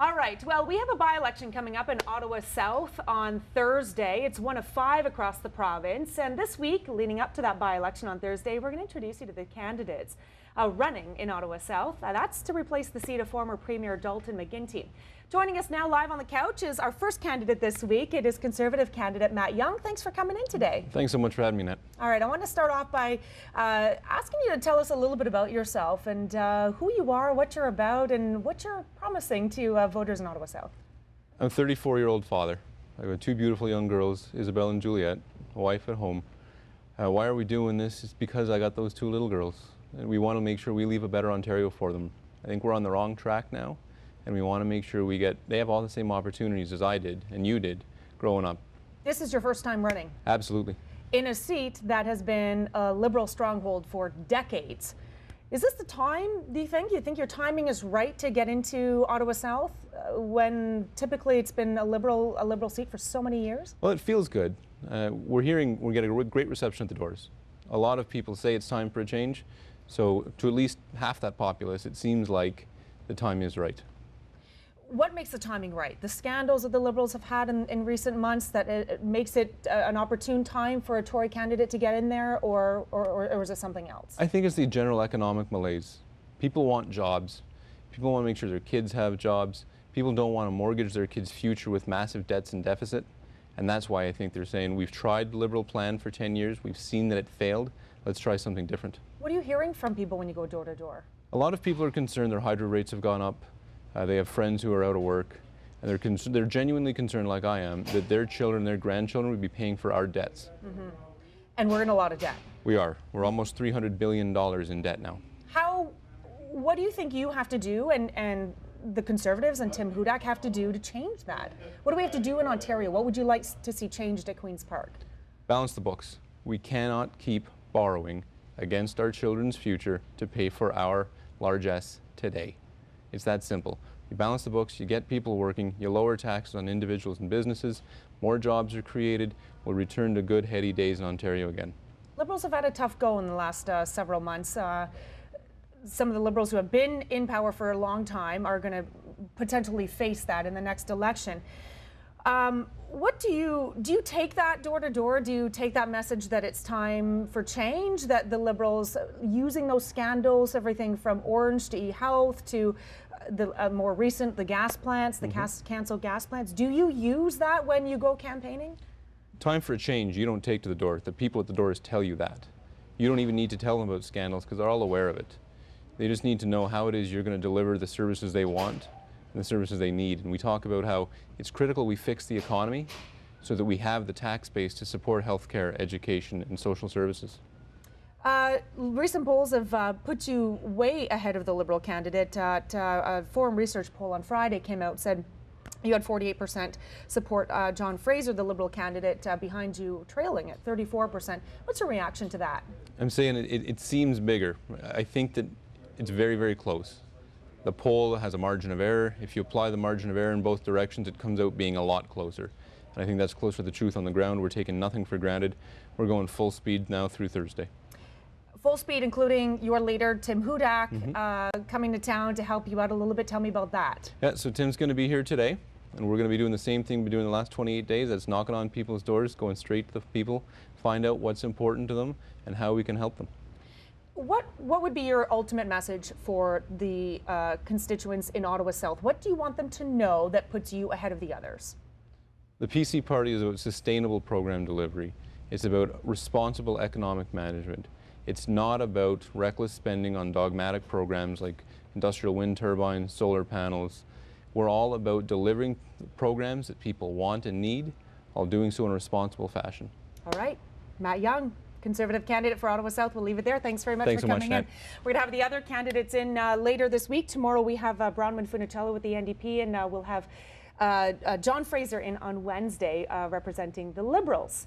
All right, well, we have a by-election coming up in Ottawa South on Thursday. It's one of 5 across the province. And this week, leading up to that by-election on Thursday, we're going to introduce you to the candidates running in Ottawa South. That's to replace the seat of former Premier Dalton McGuinty. Joining us now live on the couch is our first candidate this week. It is Conservative candidate Matt Young. Thanks for coming in today. Thanks so much for having me, Nat. All right, I want to start off by asking you to tell us a little bit about yourself and who you are, what you're about, and what you're promising to voters in Ottawa South. I'm a 34-year-old father. I've got 2 beautiful young girls, Isabel and Juliet, a wife at home. Why are we doing this? It's because I got those 2 little girls, and we want to make sure we leave a better Ontario for them. I think we're on the wrong track now, and we want to make sure they have all the same opportunities as I did and you did growing up. This is your first time running? Absolutely. In a seat that has been a Liberal stronghold for decades. Is this the time, do you think? You think your timing is right to get into Ottawa South when typically it's been a Liberal seat for so many years? Well, it feels good. We're getting a great reception at the doors. A lot of people say it's time for a change. So to at least half that populace, it seems like the time is right. What makes the timing right? The scandals that the Liberals have had in recent months, that it makes it an opportune time for a Tory candidate to get in there, or is it something else? I think it's the general economic malaise. People want jobs. People want to make sure their kids have jobs. People don't want to mortgage their kids' future with massive debts and deficit. And that's why I think they're saying, we've tried the Liberal plan for 10 years. We've seen that it failed. Let's try something different. What are you hearing from people when you go door to door? A lot of people are concerned their hydro rates have gone up. They have friends who are out of work, and they're genuinely concerned, like I am, that their children, their grandchildren would be paying for our debts. Mm-hmm. And we're in a lot of debt. We are. We're almost $300 billion in debt now. What do you think you have to do, and the Conservatives and Tim Hudak have to do to change that? What do we have to do in Ontario? What would you like to see changed at Queen's Park? Balance the books. We cannot keep borrowing against our children's future to pay for our largesse today. It's that simple. You balance the books, you get people working, you lower taxes on individuals and businesses, more jobs are created, we'll return to good, heady days in Ontario again. Liberals have had a tough go in the last several months. Some of the Liberals who have been in power for a long time are going to potentially face that in the next election. What do you take that door to door? Do you take that message that it's time for change, that the Liberals using those scandals, everything from Orange to e-health to the more recent, the gas plants, the canceled gas plants, do you use that when you go campaigning? Time for a change you don't take to the door. The people at the doors tell you that. You don't even need to tell them about scandals because they're all aware of it. They just need to know how it is you're going to deliver the services they want and the services they need. And we talk about how it's critical we fix the economy so that we have the tax base to support healthcare, education, and social services. Recent polls have put you way ahead of the Liberal candidate. A Forum Research poll on Friday came out, said you had 48% support. John Fraser, the Liberal candidate, behind you, trailing at 34%. What's your reaction to that? I'm saying it seems bigger. I think that it's very, very close. The poll has a margin of error. If you apply the margin of error in both directions, it comes out being a lot closer. And I think that's closer to the truth on the ground. We're taking nothing for granted. We're going full speed now through Thursday. Full speed, including your leader, Tim Hudak, coming to town to help you out a little bit. Tell me about that. Yeah, so Tim's going to be here today, and we're going to be doing the same thing we've been doing the last 28 days. That's knocking on people's doors, going straight to the people, find out what's important to them and how we can help them. What would be your ultimate message for the constituents in Ottawa South? What do you want them to know that puts you ahead of the others? The PC Party is about sustainable program delivery. It's about responsible economic management. It's not about reckless spending on dogmatic programs like industrial wind turbines, solar panels. We're all about delivering programs that people want and need, while doing so in a responsible fashion. All right. Matt Young, Conservative candidate for Ottawa South. We'll leave it there. Thanks very much for coming in. We're going to have the other candidates in later this week. Tomorrow we have Bronwyn Funicello with the NDP, and we'll have John Fraser in on Wednesday representing the Liberals.